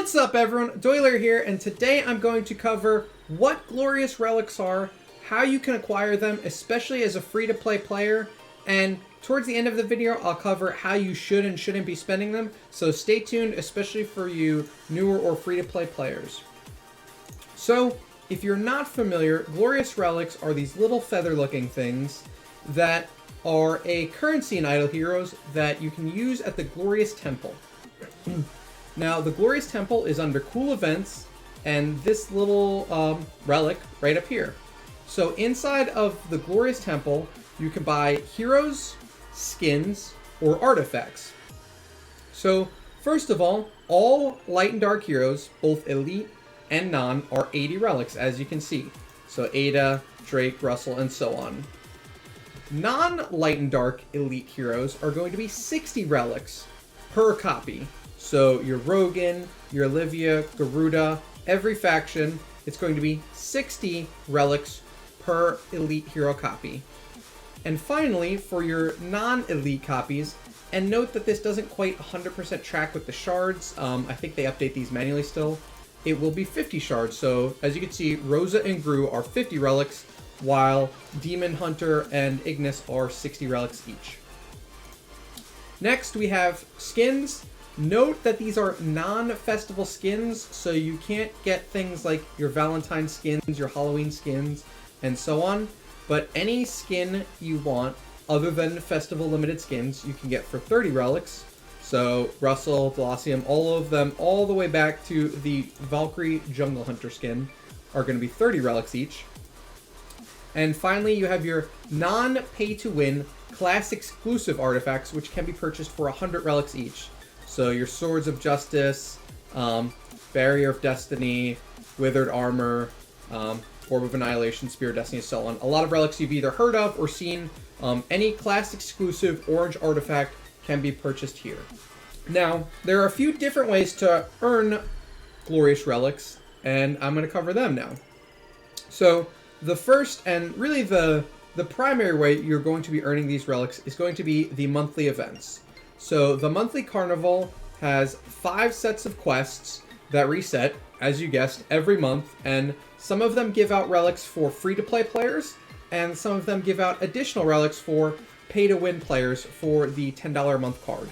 What's up everyone, Doyler here, and today I'm going to cover what Glorious Relics are, how you can acquire them, especially as a free-to-play player, and towards the end of the video I'll cover how you should and shouldn't be spending them, so stay tuned, especially for you newer or free-to-play players. So, if you're not familiar, Glorious Relics are these little feather-looking things that are a currency in Idle Heroes that you can use at the Glorious Temple. Now, the Glorious Temple is under Cool Events, and this little relic right up here. So inside of the Glorious Temple, you can buy heroes, skins, or artifacts. So, first of all Light and Dark heroes, both Elite and Non, are 80 relics, as you can see. So Ada, Drake, Russell, and so on. Non-Light and Dark Elite heroes are going to be 60 relics per copy. So your Rogan, your Olivia, Garuda, every faction, it's going to be 60 relics per Elite hero copy. And finally, for your non-Elite copies, and note that this doesn't quite 100% track with the shards, I think they update these manually still, it will be 50 shards. So as you can see, Rosa and Gru are 50 relics, while Demon Hunter and Ignis are 60 relics each. Next, we have skins. Note that these are non-festival skins, so you can't get things like your Valentine skins, your Halloween skins, and so on. But any skin you want, other than festival limited skins, you can get for 30 relics. So Russell, Delosium, all of them, all the way back to the Valkyrie Jungle Hunter skin, are going to be 30 relics each. And finally, you have your non-pay-to-win class exclusive artifacts, which can be purchased for 100 relics each. So your Swords of Justice, Barrier of Destiny, Withered Armor, Orb of Annihilation, Spear of Destiny, and so on. A lot of relics you've either heard of or seen. Any class exclusive orange artifact can be purchased here. Now, there are a few different ways to earn Glorious Relics, and I'm going to cover them now. So, the first, and really the primary way you're going to be earning these relics is going to be the monthly events. So the monthly Carnival has 5 sets of quests that reset, as you guessed, every month, and some of them give out relics for free-to-play players, and some of them give out additional relics for pay-to-win players for the $10 a month card.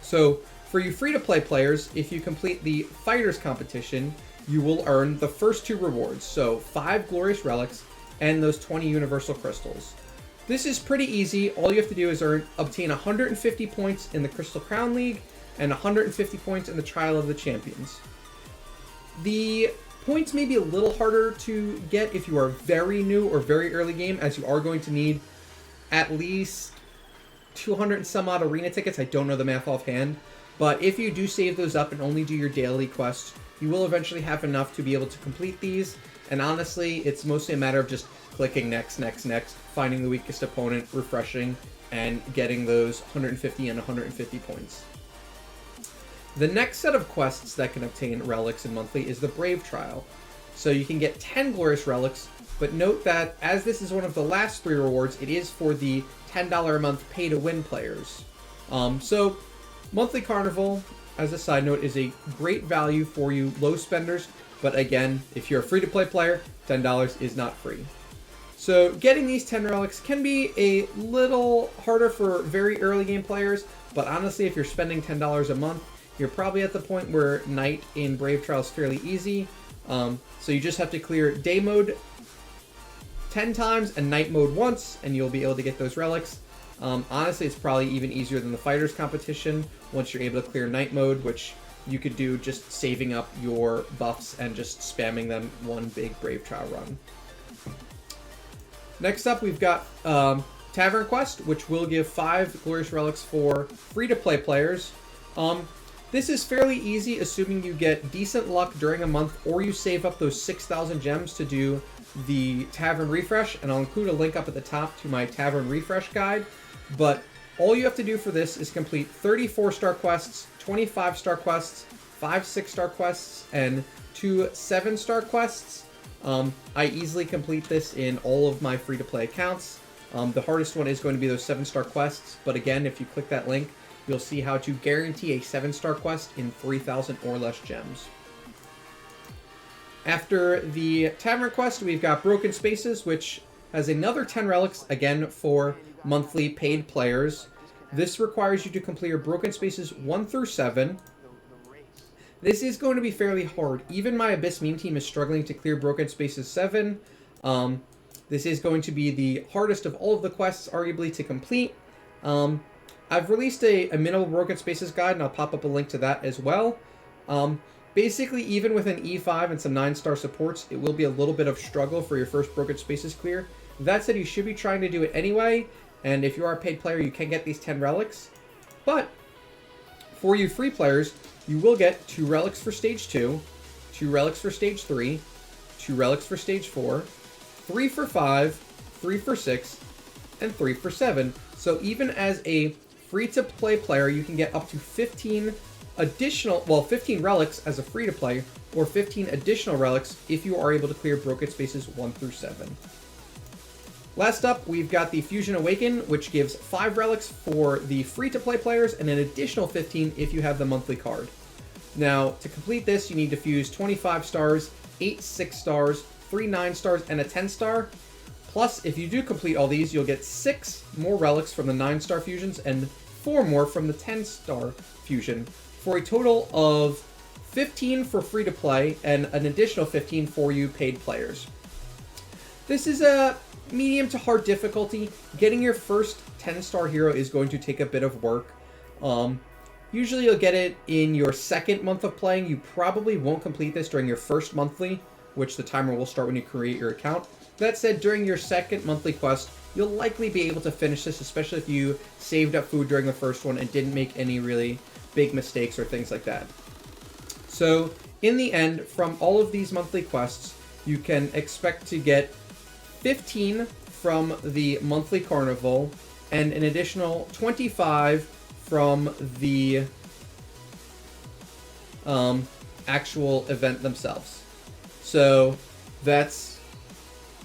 So for you free-to-play players, if you complete the Fighters competition, you will earn the first 2 rewards, so 5 Glorious Relics and those 20 Universal Crystals. This is pretty easy. All you have to do is obtain 150 points in the Crystal Crown League and 150 points in the Trial of the Champions. The points may be a little harder to get if you are very new or very early game, as you are going to need at least 200 and some odd arena tickets. I don't know the math offhand, but if you do save those up and only do your daily quests, you will eventually have enough to be able to complete these. And honestly, it's mostly a matter of just clicking next, next, next, finding the weakest opponent, refreshing, and getting those 150 and 150 points. The next set of quests that can obtain relics in monthly is the Brave Trial. So you can get 10 Glorious Relics, but note that as this is one of the last 3 rewards, it is for the $10 a month pay-to-win players. So monthly Carnival, as a side note, is a great value for you low spenders, but again, if you're a free-to-play player, $10 is not free. So getting these 10 relics can be a little harder for very early game players, but honestly, if you're spending $10 a month, you're probably at the point where Night in Brave Trial is fairly easy. So you just have to clear Day Mode 10 times and Night Mode once, and you'll be able to get those relics. Honestly, it's probably even easier than the Fighters competition once you're able to clear Night Mode, which you could do just saving up your buffs and just spamming them one big Brave Trial run. Next up, we've got Tavern Quest, which will give 5 Glorious Relics for free-to-play players. This is fairly easy, assuming you get decent luck during a month, or you save up those 6,000 gems to do the Tavern Refresh, and I'll include a link up at the top to my Tavern Refresh guide. But all you have to do for this is complete 30 4-star quests, 25 star quests, 5 6-star quests, and 2 7-star quests. I easily complete this in all of my free-to-play accounts. The hardest one is going to be those 7-star quests, but again, if you click that link, you'll see how to guarantee a 7-star quest in 3,000 or less gems. After the Tavern quest, we've got Broken Spaces, which has another 10 relics, again for monthly paid players. This requires you to complete your Broken Spaces 1 through 7. This is going to be fairly hard. Even my Abyss meme team is struggling to clear Broken Spaces 7. This is going to be the hardest of all of the quests, arguably, to complete. I've released a minimal Broken Spaces guide, and I'll pop up a link to that as well. Basically, even with an E5 and some 9-star supports, it will be a little bit of struggle for your first Broken Spaces clear. That said, you should be trying to do it anyway, and if you are a paid player, you can get these 10 relics. But for you free players, you will get 2 relics for Stage 2, 2 relics for Stage 3, 2 relics for Stage 4, 3 for 5, 3 for 6, and 3 for 7. So even as a free-to-play player, you can get up to 15 relics as a free-to-play, or 15 additional relics if you are able to clear Broken Spaces 1 through 7. Last up, we've got the Fusion Awaken, which gives 5 relics for the free-to-play players, and an additional 15 if you have the monthly card. Now, to complete this, you need to fuse 25 stars, 8 6 stars, 3 9 stars, and a 10 star. Plus, if you do complete all these, you'll get 6 more relics from the 9-star fusions, and 4 more from the 10-star fusion, for a total of 15 for free-to-play, and an additional 15 for you paid players. This is a medium to hard difficulty. Getting your first 10-star hero is going to take a bit of work. Usually you'll get it in your second month of playing. You probably won't complete this during your first monthly, which the timer will start when you create your account. That said, during your second monthly quest, you'll likely be able to finish this, especially if you saved up food during the first one and didn't make any really big mistakes or things like that. So, in the end, from all of these monthly quests, you can expect to get 15 from the monthly Carnival, and an additional 25 from the actual event themselves. So, that's...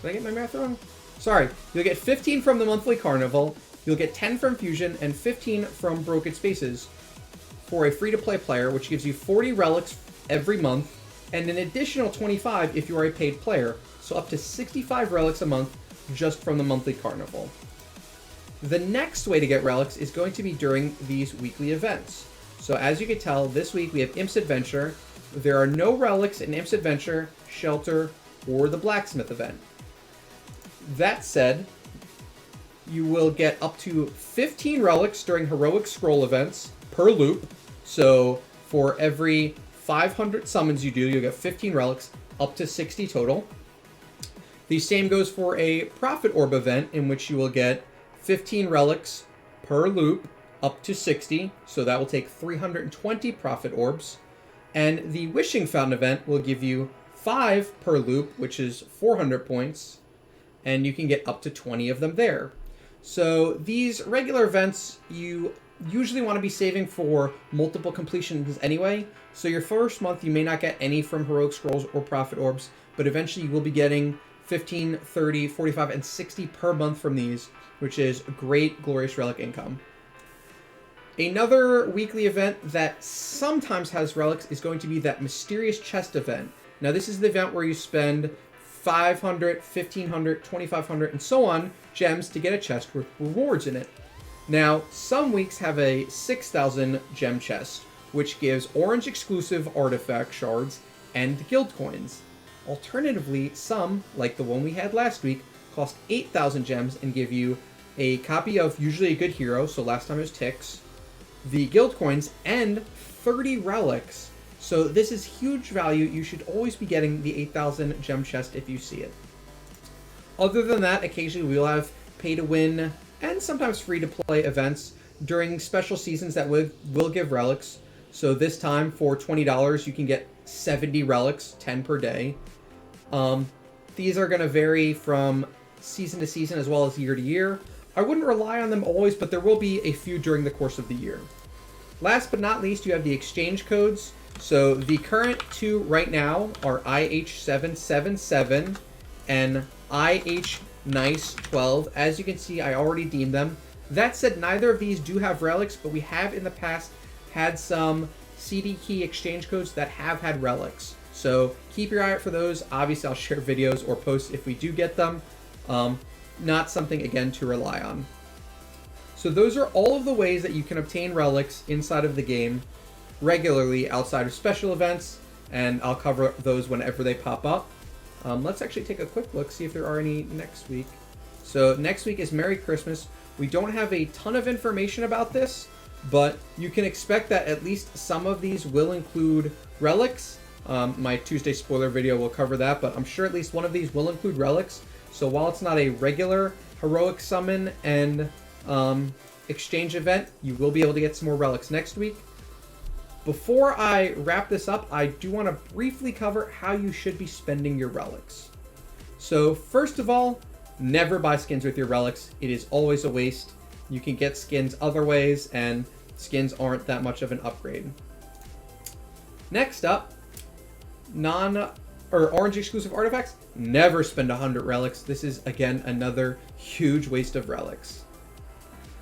Did I get my math wrong? Sorry. You'll get 15 from the monthly Carnival, you'll get 10 from Fusion, and 15 from Broken Spaces for a free-to-play player, which gives you 40 relics every month, and an additional 25 if you are a paid player, so up to 65 relics a month just from the monthly Carnival. The next way to get relics is going to be during these weekly events. So as you can tell, this week we have Imp's Adventure. There are no relics in Imp's Adventure, Shelter, or the Blacksmith event. That said, you will get up to 15 relics during Heroic Scroll events per loop. So for every 500 summons you do, you'll get 15 relics, up to 60 total. The same goes for a Prophet Orb event, in which you will get 15 relics per loop, up to 60. So that will take 320 Prophet Orbs. And the Wishing Fountain event will give you 5 per loop, which is 400 points. And you can get up to 20 of them there. So these regular events, you usually want to be saving for multiple completions anyway. So your first month, you may not get any from Heroic Scrolls or Prophet Orbs, but eventually you will be getting 15, 30, 45, and 60 per month from these, which is great Glorious Relic income. Another weekly event that sometimes has relics is going to be that Mysterious Chest event. Now this is the event where you spend 500, 1500, 2500, and so on gems to get a chest with rewards in it. Now, some weeks have a 6,000 gem chest, which gives orange exclusive artifact shards and guild coins. Alternatively, some, like the one we had last week, cost 8,000 gems and give you a copy of usually a good hero, so last time it was Tix, the guild coins, and 30 relics. So this is huge value. You should always be getting the 8,000 gem chest if you see it. Other than that, occasionally we'll have pay-to-win and sometimes free-to-play events during special seasons that will give relics. So this time, for $20, you can get 70 relics, 10 per day. These are going to vary from season to season as well as year to year. I wouldn't rely on them always, but there will be a few during the course of the year. Last but not least, you have the exchange codes. So the current two right now are IH777 and IH Nice 12. As you can see, I already deemed them. That said, neither of these do have relics, but we have in the past had some CD key exchange codes that have had relics. So keep your eye out for those. Obviously, I'll share videos or posts if we do get them. Not something, again, to rely on. So those are all of the ways that you can obtain relics inside of the game regularly outside of special events, and I'll cover those whenever they pop up. Let's actually take a quick look, see if there are any next week. So next week is Merry Christmas. We don't have a ton of information about this, but you can expect that at least some of these will include relics. My Tuesday spoiler video will cover that, but I'm sure at least one of these will include relics. So while it's not a regular heroic summon and exchange event, you will be able to get some more relics next week. Before I wrap this up, I do want to briefly cover how you should be spending your relics. So first of all, never buy skins with your relics. It is always a waste. You can get skins other ways, and skins aren't that much of an upgrade. Next up, orange exclusive artifacts. Never spend 100 relics. This is, again, another huge waste of relics.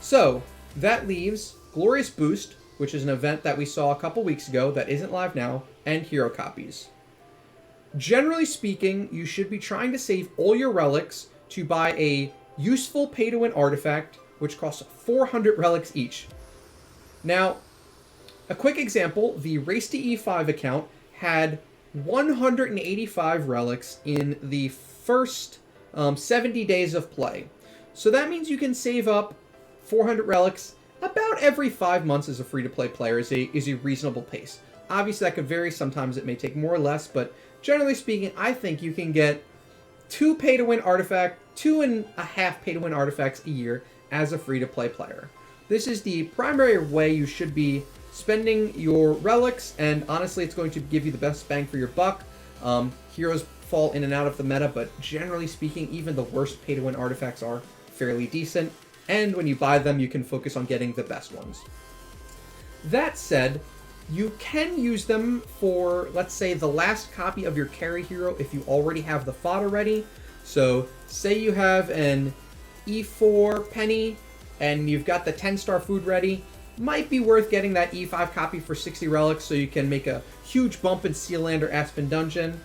So that leaves Glorious Boost, which is an event that we saw a couple weeks ago that isn't live now, and hero copies. Generally speaking, you should be trying to save all your relics to buy a useful pay-to-win artifact, which costs 400 relics each. Now, a quick example, the Race to E5 account had 185 relics in the first 70 days of play. So that means you can save up 400 relics about every 5 months as a free-to-play player is a reasonable pace. Obviously, that could vary. Sometimes it may take more or less, but generally speaking, I think you can get 2 and a half pay-to-win artifacts a year as a free-to-play player. This is the primary way you should be spending your relics, and honestly, it's going to give you the best bang for your buck. Heroes fall in and out of the meta, but generally speaking, even the worst pay-to-win artifacts are fairly decent, and when you buy them, you can focus on getting the best ones. That said, you can use them for, let's say, the last copy of your carry hero if you already have the fodder ready. So, say you have an E4 penny and you've got the 10-star food ready, might be worth getting that E5 copy for 60 relics so you can make a huge bump in Sealand or Aspen Dungeon.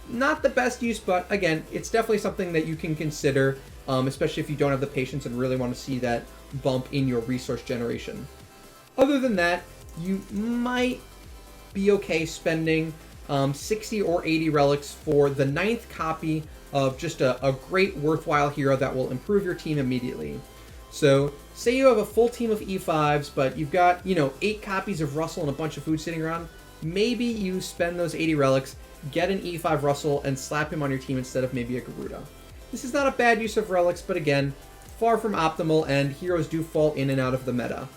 Not the best use, but again, it's definitely something that you can consider, especially if you don't have the patience and really want to see that bump in your resource generation. Other than that, you might be okay spending 60 or 80 relics for the 9th copy of just a great worthwhile hero that will improve your team immediately. So say you have a full team of E5s, but you've got, 8 copies of Russell and a bunch of food sitting around. Maybe you spend those 80 relics, get an E5 Russell, and slap him on your team instead of maybe a Garuda. This is not a bad use of relics, but again, far from optimal, and heroes do fall in and out of the meta.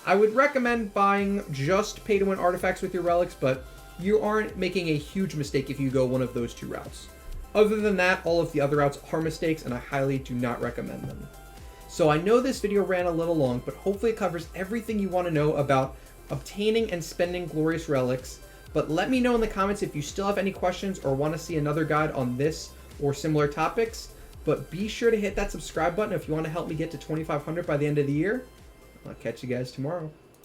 I would recommend buying just pay-to-win artifacts with your relics, but you aren't making a huge mistake if you go one of those 2 routes. Other than that, all of the other routes are mistakes, and I highly do not recommend them. So I know this video ran a little long, but hopefully it covers everything you want to know about obtaining and spending Glorious Relics. But let me know in the comments if you still have any questions or want to see another guide on this or similar topics. But be sure to hit that subscribe button if you want to help me get to 2,500 by the end of the year. I'll catch you guys tomorrow.